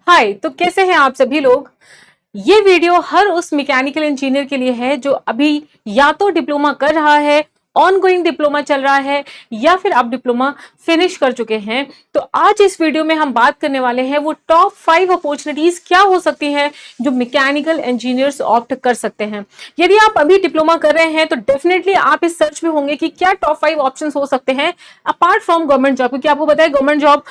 हाय, तो कैसे हैं आप सभी लोग। ये वीडियो हर उस मैकेनिकल इंजीनियर के लिए है जो अभी या तो डिप्लोमा कर रहा है, ऑनगोइंग डिप्लोमा चल रहा है, या फिर आप डिप्लोमा फिनिश कर चुके हैं। तो आज इस वीडियो में हम बात करने वाले हैं वो टॉप 5 अपॉर्चुनिटीज क्या हो सकती हैं जो मैकेनिकल इंजीनियर्स ऑप्ट कर सकते हैं। यदि आप अभी डिप्लोमा कर रहे हैं तो डेफिनेटली आप इस सर्च में होंगे कि क्या टॉप 5 ऑप्शन हो सकते हैं अपार्ट फ्रॉम गवर्नमेंट जॉब, क्योंकि आपको पता है गवर्नमेंट जॉब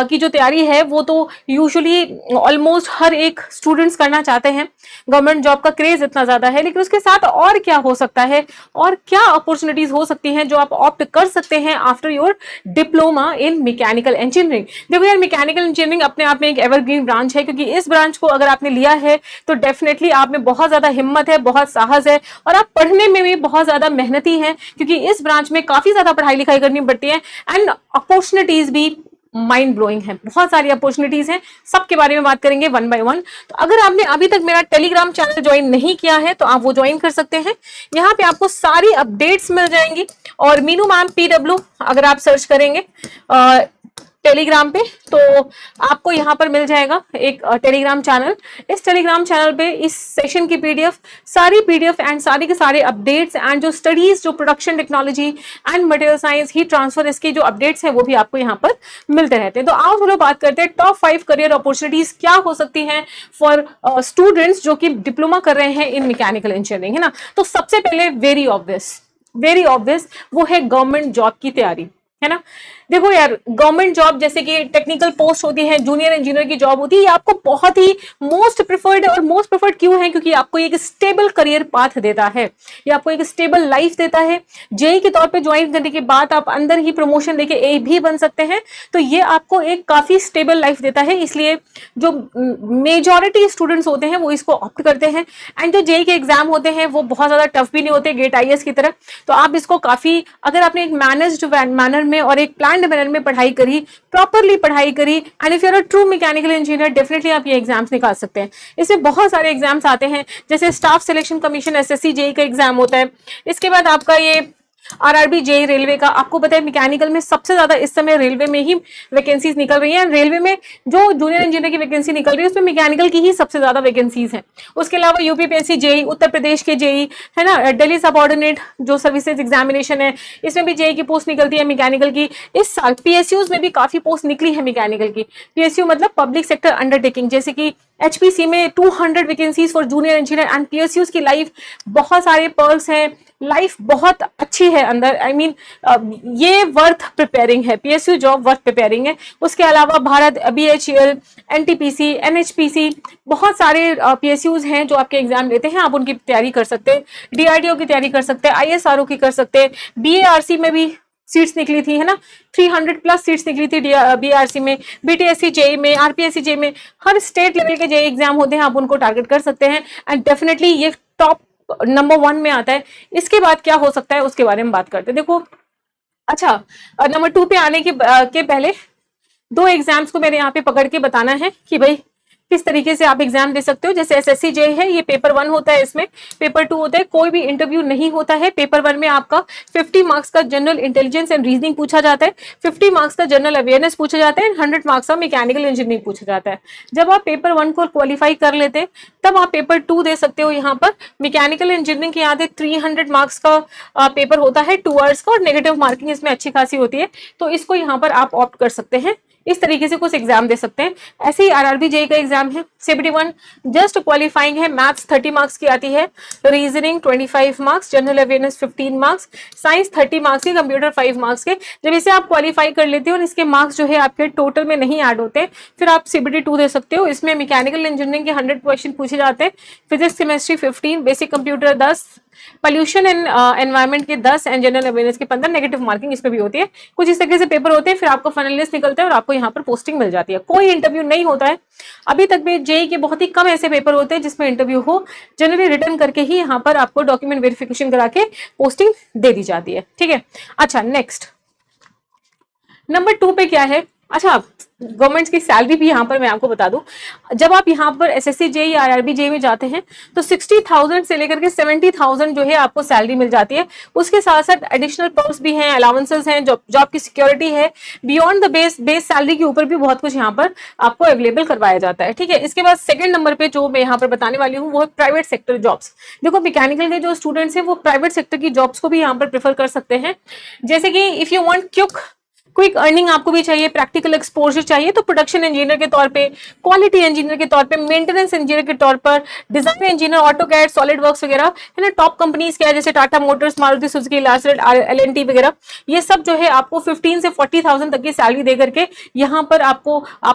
की जो तैयारी है वो तो यूजुअली ऑलमोस्ट हर एक स्टूडेंट्स करना चाहते हैं। गवर्नमेंट जॉब का क्रेज इतना ज्यादा है, लेकिन उसके साथ और क्या हो सकता है और क्या अपॉर्चुनिटीज हो सकती हैं जो आप ऑप्ट कर सकते हैं after your diploma in mechanical engineering. देखो यार, मैकेनिकल इंजीनियरिंग अपने आप में एक एवरग्रीन ब्रांच है, क्योंकि इस ब्रांच को अगर आपने लिया है तो डेफिनेटली आप में बहुत ज्यादा हिम्मत है, बहुत साहस है, और आप पढ़ने में भी बहुत ज्यादा मेहनती हैं, क्योंकि इस ब्रांच में काफी ज्यादा पढ़ाई लिखाई करनी पड़ती है एंड अपॉर्चुनिटीज भी माइंड ब्लोइंग है। बहुत सारी अपॉर्चुनिटीज हैं, सबके बारे में बात करेंगे वन बाय वन। तो अगर आपने अभी तक मेरा टेलीग्राम चैनल ज्वाइन नहीं किया है तो आप वो ज्वाइन कर सकते हैं। यहाँ पे आपको सारी अपडेट्स मिल जाएंगी, और मीनू मैम PW अगर आप सर्च करेंगे टेलीग्राम पे तो आपको यहाँ पर मिल जाएगा एक टेलीग्राम चैनल। इस टेलीग्राम चैनल पे इस सेशन की PDF, सारी PDF एंड सारी के सारे अपडेट्स एंड जो स्टडीज, जो production technology and material science, heat transfer, इसके जो अपडेट्स हैं वो भी आपको यहाँ पर मिलते रहते हैं। तो आओ थोड़ा बात करते हैं टॉप 5 करियर अपॉर्चुनिटीज क्या हो सकती हैं फॉर स्टूडेंट्स जो कि डिप्लोमा कर रहे हैं इन मैकेनिकल इंजीनियरिंग, है ना। तो सबसे पहले वेरी ऑब्वियस वो है गवर्नमेंट जॉब की तैयारी, है ना। देखो यार, गवर्नमेंट जॉब जैसे कि टेक्निकल पोस्ट होती है, जूनियर इंजीनियर की जॉब होती है, ये आपको बहुत ही मोस्ट प्रिफर्ड है। और मोस्ट प्रिफर्ड क्यों है? क्योंकि आपको एक स्टेबल करियर पाथ देता है, ये आपको एक स्टेबल लाइफ देता है। जेई के तौर पे ज्वाइन करने के बाद आप अंदर ही प्रमोशन लेके ए भी बन सकते हैं, तो ये आपको एक काफी स्टेबल लाइफ देता है। इसलिए जो मेजॉरिटी स्टूडेंट्स होते हैं वो इसको ऑप्ट करते हैं। एंड जो जेई के एग्जाम होते हैं वो बहुत ज्यादा टफ भी नहीं होते, गेट IAS की तरह। तो आप इसको काफी, अगर आपने एक मैनेज्ड मैनर में और एक प्लान्ड मैनर में पढ़ाई करी, प्रॉपरली पढ़ाई करी, and if you are a true mechanical engineer, definitely आप ये एग्जाम्स निकाल सकते हैं। इसमें बहुत सारे एग्जाम्स आते हैं, जैसे staff selection commission SSC JE का एग्जाम होता है। इसके बाद आपका ये RRB जेई रेलवे का। आपको पता है मैकेनिकल में सबसे ज्यादा इस समय रेलवे में ही वैकेंसीज निकल रही हैं। रेलवे में जो जूनियर इंजीनियर की वैकेंसी निकल रही है उसमें मैकेनिकल की ही सबसे ज्यादा वैकेंसीज हैं। उसके अलावा UPPSC जेई, उत्तर प्रदेश के जेई, है ना, दिल्ली सबऑर्डिनेट जो सर्विसेज एग्जामिनेशन है, इसमें भी जेई की पोस्ट निकलती है मैकेनिकल की। इस साल PSUs में भी काफी पोस्ट निकली है मैकेनिकल की। PSU मतलब पब्लिक सेक्टर अंडरटेकिंग, जैसे कि HPC में 200 vacancies for junior engineer. And PSUs की लाइफ बहुत सारे पर्ल्स हैं, लाइफ बहुत अच्छी है अंदर। आई मीन ये वर्थ प्रिपेयरिंग है, PSU जॉब वर्थ प्रिपेयरिंग है। उसके अलावा भारत BHEL, NTPC, NHPC, बहुत सारे PSUs हैं जो आपके एग्जाम लेते हैं, आप उनकी तैयारी कर सकते हैं। DRDO की तैयारी कर सकते हैं, ISRO की कर सकते हैं। BARC में भी सीट्स निकली थी, है ना, 300+ सीट्स निकली थी BRC में, BTSC जेई में, RPSC जेई में। हर स्टेट लेवल के जेई एग्जाम होते हैं, आप उनको टारगेट कर सकते हैं। एंड डेफिनेटली ये टॉप नंबर 1 में आता है। इसके बाद क्या हो सकता है उसके बारे में बात करते हैं। देखो, अच्छा, नंबर 2 पे आने के पहले 2 एग्जाम्स को मैंने यहाँ पे पकड़ के बताना है कि भाई किस तरीके से आप एग्जाम दे सकते हो। जैसे SSC जेई है, ये पेपर 1 होता है, इसमें पेपर 2 होता है, कोई भी इंटरव्यू नहीं होता है। पेपर 1 में आपका 50 मार्क्स का जनरल इंटेलिजेंस एंड रीजनिंग पूछा जाता है, 50 मार्क्स का जनरल अवेयरनेस पूछा जाता है, 100 मार्क्स का मैकेनिकल इंजीनियरिंग पूछा जाता है। जब आप पेपर 1 को क्वालिफाई कर लेते हैं तब आप पेपर 2 दे सकते हो। यहाँ पर मैकेनिकल इंजीनियरिंग के यहाँ 300 मार्क्स का पेपर होता है 2 आवर्स का, और नेगेटिव मार्किंग इसमें अच्छी खासी होती है, तो इसको यहाँ पर आप ऑप्ट कर सकते हैं। इस तरीके से कुछ एग्जाम दे सकते हैं। ऐसे ही RRB जेई का एग्जाम है, CBT 1 जस्ट क्वालिफाइंग है। मैथ्स 30 मार्क्स की आती है, reasoning 25 marks, general awareness 15 marks, science 30 marks की, कंप्यूटर 5 मार्क्स के। जब इसे आप क्वालिफाई कर लेते हो और इसके मार्क्स जो है आपके टोटल में नहीं ऐड होते, फिर आप CBT 2 दे सकते हो। इसमें मैकेनिकल इंजीनियरिंग के 100 क्वेश्चन पूछे जाते हैं, physics chemistry 15, basic computer 10, pollution and environment के 10 एंड जनरल अवेयरनेस के 15। नेगेटिव मार्किंग इसमें भी होती है। कुछ इस तरीके से पेपर होते हैं, फिर आपको फाइनल लिस्ट निकलता है और आपको यहाँ पर पोस्टिंग मिल जाती है। कोई इंटरव्यू नहीं होता है अभी तक भी। जेई के बहुत ही कम ऐसे पेपर होते हैं जिसमें इंटरव्यू हो, जनरली रिटर्न करके ही यहाँ पर आपको डॉक्यूमेंट वेरिफिकेशन करा के पोस्टिंग दे दी जाती है, ठीक है। अच्छा, नेक्स्ट नंबर 2 पे क्या है, अच्छा, गवर्नमेंट की सैलरी भी यहाँ पर मैं आपको बता दूं, जब आप यहाँ पर एसएससी जेई आरआरबी जेई में जाते हैं तो 60,000 से लेकर के 70,000 जो है आपको सैलरी मिल जाती है। उसके साथ साथ एडिशनल पर्क्स भी हैं, अलाउंसेस हैं, जॉब की सिक्योरिटी है, बियॉन्ड द बेस सैलरी के ऊपर भी बहुत कुछ यहाँ पर आपको अवेलेबल करवाया जाता है। ठीक है, इसके बाद सेकंड नंबर पे जो मैं यहाँ पर बताने वाली हूँ वो है प्राइवेट सेक्टर जॉब्स। देखो, मैकेनिकल के जो स्टूडेंट्स हैं वो प्राइवेट सेक्टर की जॉब्स को भी यहाँ पर प्रेफर कर सकते हैं। जैसे कि if you want quick earning आपको भी चाहिए, प्रैक्टिकल एक्सपोजर चाहिए, तो प्रोडक्शन इंजीनियर के तौर पे, क्वालिटी इंजीनियर के तौर पे, मेंटेनेंस इंजीनियर के तौर पर, design engineer, AutoCAD, solid works वगैरह है ना। टॉप कंपनीज क्या है, जैसे Tata Motors, Maruti Suzuki, Larsen L&T वगैरह, ये सब जो है आपको 15 से 40,000 तक की सैलरी दे करके यहाँ पर आप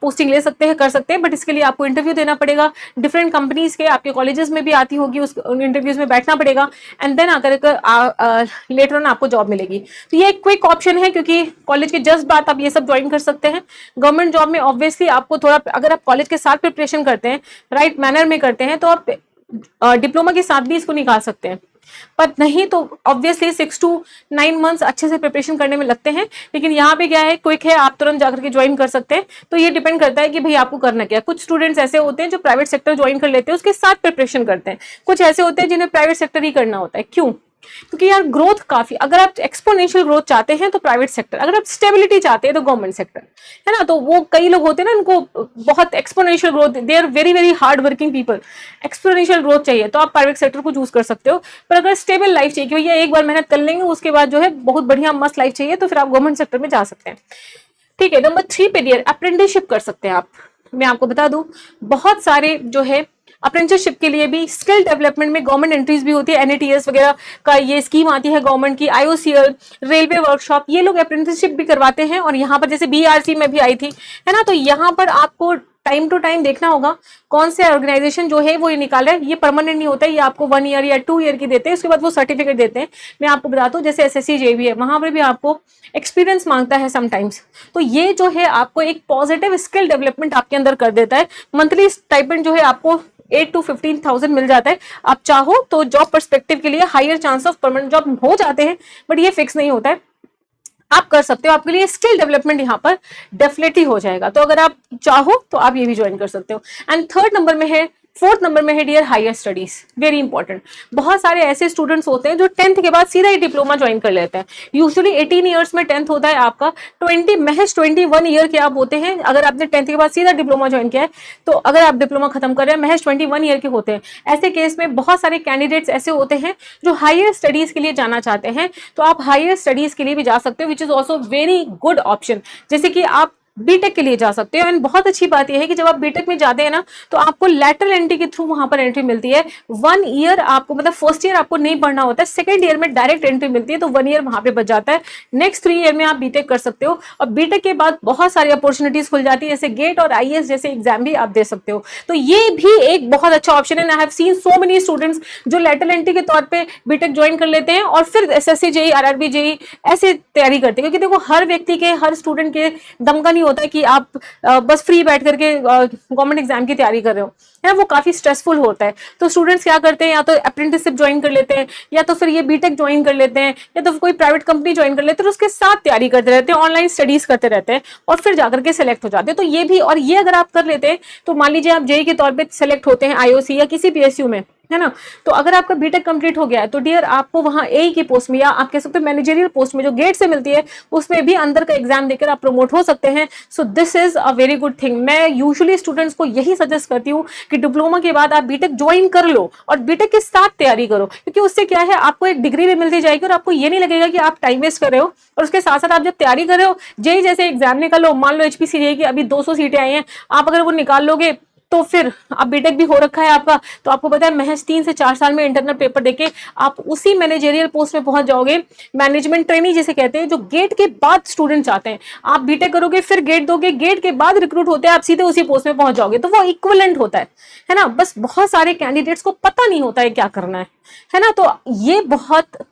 पोस्टिंग ले सकते हैं, कर सकते हैं। बट इसके लिए आपको इंटरव्यू देना पड़ेगा, डिफरेंट कंपनीज के, आपके कॉलेजेस में भी आती होगी, उस इंटरव्यूज में बैठना पड़ेगा, एंड देन आकर लेटर ऑन आपको जॉब मिलेगी। तो ये एक क्विक ऑप्शन है, क्योंकि कॉलेज के जस्ट बाद आप ये सब ज्वाइन कर सकते हैं। गवर्नमेंट जॉब में ऑब्वियसली आपको थोड़ा, अगर आप कॉलेज के साथ प्रिपरेशन करते हैं, राइट मैनर में करते हैं, तो आप डिप्लोमा के साथ भी इसको निकाल सकते हैं। पर नहीं तो ऑब्वियसली 6 to 9 मंथ्स अच्छे से प्रिपरेशन करने में लगते हैं। लेकिन यहाँ पे क्या है, क्विक है, आप तुरंत जाकर के ज्वाइन कर सकते हैं। तो ये डिपेंड करता है कि भाई आपको करना क्या है। कुछ स्टूडेंट्स ऐसे होते हैं जो प्राइवेट सेक्टर ज्वाइन कर लेते हैं, उसके साथ प्रिपरेशन करते हैं। कुछ ऐसे होते हैं जिन्हें प्राइवेट सेक्टर ही करना होता है। क्यों? क्योंकि यार ग्रोथ काफी, अगर आप एक्सपोनेंशियल ग्रोथ चाहते हैं तो प्राइवेट सेक्टर, अगर आप स्टेबिलिटी चाहते हैं तो गवर्नमेंट सेक्टर, है ना। तो वो कई लोग होते हैं ना, उनको बहुत exponential growth, they are very very hard working people, exponential growth चाहिए तो आप प्राइवेट सेक्टर को चूज कर सकते हो। पर अगर स्टेबल लाइफ चाहिए कि भैया एक बार मेहनत कर लेंगे उसके बाद जो है बहुत बढ़िया मस्त लाइफ चाहिए, तो फिर आप गवर्नमेंट सेक्टर में जा सकते हैं। ठीक है, नंबर 3 पे डियर अप्रेंटिसशिप कर सकते हैं आप। मैं आपको बता दूं, बहुत सारे जो है अप्रेंटिसशिप के लिए भी स्किल डेवलपमेंट में गवर्नमेंट एंट्रीज भी होती है, एनएटीएस वगैरह का ये स्कीम आती है गवर्नमेंट की, आईओसीएल, रेलवे वर्कशॉप, ये लोग अप्रेंटिसशिप भी करवाते हैं। और यहाँ पर जैसे बीआरसी में भी आई थी, है ना। तो यहाँ पर आपको टाइम टू टाइम देखना होगा कौन से ऑर्गेनाइजेशन जो है वो ये निकाल रहा है। ये परमानेंट नहीं होता है, ये आपको 1 ईयर या 2 ईयर की देते हैं, उसके बाद वो सर्टिफिकेट देते हैं। मैं आपको बताता हूँ, जैसे एसएससी जेबी है, वहां पर भी आपको एक्सपीरियंस मांगता है समटाइम्स। तो ये जो है आपको एक पॉजिटिव स्किल डेवलपमेंट आपके अंदर कर देता है। मंथली स्टाइपेंड जो है आपको 8 to 15,000 मिल जाता है। आप चाहो तो जॉब पर्सपेक्टिव के लिए higher chance of permanent job हो जाते हैं, बट ये फिक्स नहीं होता है। आप कर सकते हो, आपके लिए स्किल डेवलपमेंट यहाँ पर डेफिनेटली हो जाएगा। तो अगर आप चाहो तो आप ये भी ज्वाइन कर सकते हो। एंड थर्ड नंबर में है, फोर्थ नंबर में है dear higher studies, very important. बहुत सारे ऐसे स्टूडेंट्स होते हैं जो 10th के बाद सीधा ही डिप्लोमा ज्वाइन कर लेते हैं। यूजुअली 18 ईयर्स में 10th होता है आपका, 21 ईयर के आप होते हैं अगर आपने 10th के बाद सीधा डिप्लोमा ज्वाइन किया है। तो अगर आप डिप्लोमा खत्म कर रहे हैं, महज 21 ईयर के होते हैं। ऐसे केस में बहुत सारे कैंडिडेट्स ऐसे होते हैं जो हायर स्टडीज के लिए जाना चाहते हैं, तो आप हायर स्टडीज के लिए भी जा सकते हो, which is also very good option. जैसे कि आप बीटेक के लिए जा सकते हो। एंड बहुत अच्छी बात यह है कि जब आप बीटेक में जाते हैं ना, तो आपको लैटरल एंट्री के थ्रू वहां पर एंट्री मिलती है। 1 ईयर आपको, मतलब फर्स्ट ईयर आपको नहीं पढ़ना होता है, सेकंड ईयर में डायरेक्ट एंट्री मिलती है, तो 1 ईयर वहां पे बच जाता है। नेक्स्ट 3 ईयर में आप बीटेक कर सकते हो, और बीटेक के बाद बहुत सारी अपॉर्चुनिटीज खुल जाती है, जैसे गेट और आईएएस जैसे एग्जाम भी आप दे सकते हो। तो ये भी एक बहुत अच्छा ऑप्शन है। I have seen so many students जो लैटरल एंट्री के तौर पर बीटेक ज्वाइन कर लेते हैं और फिर एसएससी जेई, आरआरबी जेई ऐसे तैयारी करते हैं। क्योंकि देखो, हर व्यक्ति के, हर स्टूडेंट के दम का नहीं होता है कि आप बस फ्री बैठ करके गवर्नमेंट एग्जाम की तैयारी कर रहे हो, है ना। वो काफी स्ट्रेसफुल होता है। तो स्टूडेंट्स क्या करते हैं, या तो अप्रेंटिसशिप ज्वाइन कर लेते हैं, या तो फिर ये बीटेक ज्वाइन कर लेते हैं, या तो कोई प्राइवेट कंपनी ज्वाइन कर लेते हैं, उसके साथ तैयारी करते रहते हैं, ऑनलाइन स्टडीज करते रहते हैं, और फिर जाकर के सिलेक्ट हो जाते हैं। तो ये भी, और ये अगर आप कर लेते हैं, तो मान लीजिए आप जेई के तौर पर सिलेक्ट होते हैं आईओसी या किसी पीएसयू में, है ना। तो अगर आपका बीटेक कंप्लीट हो गया है, तो डियर आपको वहां एई की पोस्ट में, या आप कह सकते हो मैनेजरियल पोस्ट में जो गेट से मिलती है, उसमें भी अंदर का एग्जाम देकर आप प्रमोट हो सकते हैं। So this is a very good thing. मैं यूजुअली स्टूडेंट्स को यही सजेस्ट करती हूँ कि डिप्लोमा के बाद आप बीटेक ज्वाइन कर लो और बीटेक के साथ तैयारी करो, क्योंकि उससे क्या है, आपको एक डिग्री भी मिलती जाएगी और आपको ये नहीं लगेगा कि आप टाइम वेस्ट कर रहे हो। और उसके साथ साथ आप जब तैयारी कर रहे हो, जेई जैसे एग्जाम निकालो, मान लो एचपीसी जेई की अभी 200 सीटें आई हैं, आप अगर वो निकाल लोगे, तो फिर आप बीटेक भी हो रखा है आपका, तो आपको पता है महज 3 से 4 साल में इंटरनल पेपर देके आप उसी मैनेजरियल पोस्ट में पहुंच जाओगे। मैनेजमेंट ट्रेनी जिसे कहते हैं, जो गेट के बाद स्टूडेंट चाहते हैं। आप बीटेक करोगे, फिर गेट दोगे, गेट के बाद रिक्रूट होते हैं, आप सीधे उसी पोस्ट में पहुंच जाओगे। तो वो इक्विवेलेंट होता है ना। बस बहुत सारे कैंडिडेट्स को पता नहीं होता है क्या करना है ना। तो ये बहुत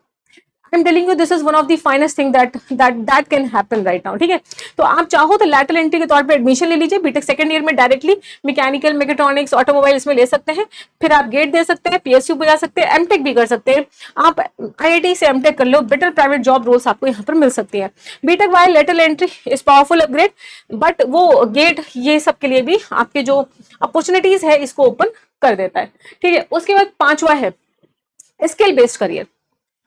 I am telling you this is one of the finest thing that can happen right now, ठीक है। तो आप चाहो तो लैटरल एंट्री के तौर पे एडमिशन ले लीजिए, बीटेक सेकंड ईयर में डायरेक्टली मैकेनिकल, मैकेट्रॉनिक्स, ऑटोमोबाइल इसमें ले सकते हैं, फिर आप गेट दे सकते हैं, पीएसयू पे जा सकते हैं, एमटेक भी कर सकते हैं। आप आईआईटी से एमटेक कर लो, बेटर प्राइवेट जॉब रोल्स आपको यहाँ पर मिल सकती है। BTech while lateral entry is powerful upgrade, but वो गेट ये सब के लिए भी आपके जो अपॉर्चुनिटीज है इसको ओपन कर देता है, ठीक है। उसके बाद पांचवा है स्किल बेस्ड करियर।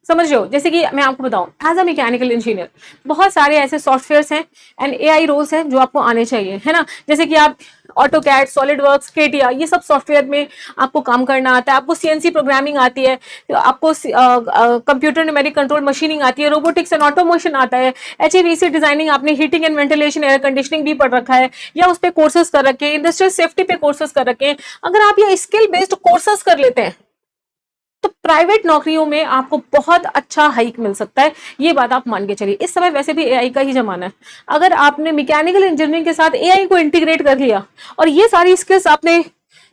समझ रहे हो, जैसे कि मैं आपको बताऊं एज अ मैकेनिकल इंजीनियर बहुत सारे ऐसे सॉफ्टवेयर्स हैं एंड एआई रोल्स हैं जो आपको आने चाहिए, है ना। जैसे कि आप ऑटोकैड, सॉलिडवर्क्स, केटिया, ये सब सॉफ्टवेयर में आपको काम करना आता है, आपको सीएनसी प्रोग्रामिंग आती है, आपको कंप्यूटर न्यूमेरिक कंट्रोल मशीनिंग आती है, रोबोटिक्स एंड ऑटोमेशन आता है, एचवीएसी डिजाइनिंग, आपने heating and ventilation, air conditioning भी पढ़ रखा है या उस पर कोर्सेज कर रखे हैं, इंडस्ट्रियल सेफ्टी पे कोर्सेज कर रखे हैं। अगर आप ये स्किल बेस्ड कोर्सेज कर लेते हैं तो प्राइवेट नौकरियों में आपको बहुत अच्छा हाइक मिल सकता है, ये बात आप मान के चलिए। इस समय वैसे भी एआई का ही जमाना है, अगर आपने मैकेनिकल इंजीनियरिंग के साथ एआई को इंटीग्रेट कर लिया और ये सारी स्किल्स आपने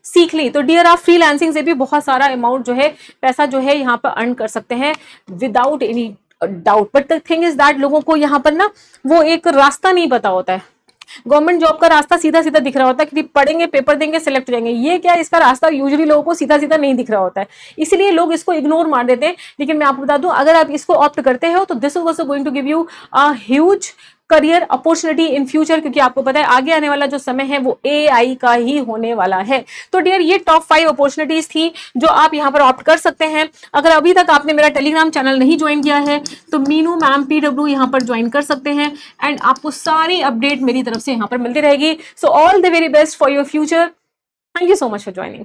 सीख ली तो डियर आप फ्रीलांसिंग से भी बहुत सारा अमाउंट जो है, पैसा जो है यहाँ पर अर्न कर सकते हैं without any doubt. But the thing is that लोगों को यहाँ पर ना वो एक रास्ता नहीं पता होता है। गवर्नमेंट जॉब का रास्ता सीधा सीधा दिख रहा होता है कि पढ़ेंगे, पेपर देंगे, सिलेक्ट हो जाएंगे। ये क्या, इसका रास्ता यूजुअली लोगों को सीधा सीधा नहीं दिख रहा होता है, इसलिए लोग इसको इग्नोर मार देते हैं। लेकिन मैं आपको बता दूं, अगर आप इसको ऑप्ट करते हो तो this is also going to give you a huge career opportunity in future, क्योंकि आपको पता है आगे आने वाला जो समय है वो एआई का ही होने वाला है। तो डियर ये टॉप 5 अपॉर्चुनिटीज थी जो आप यहाँ पर ऑप्ट कर सकते हैं। अगर अभी तक आपने मेरा टेलीग्राम चैनल नहीं ज्वाइन किया है तो मीनू मैम PW यहाँ पर ज्वाइन कर सकते हैं एंड आपको सारी अपडेट मेरी तरफ से यहाँ पर मिलती रहेगी। So all the very best for your future. Thank you so much for joining.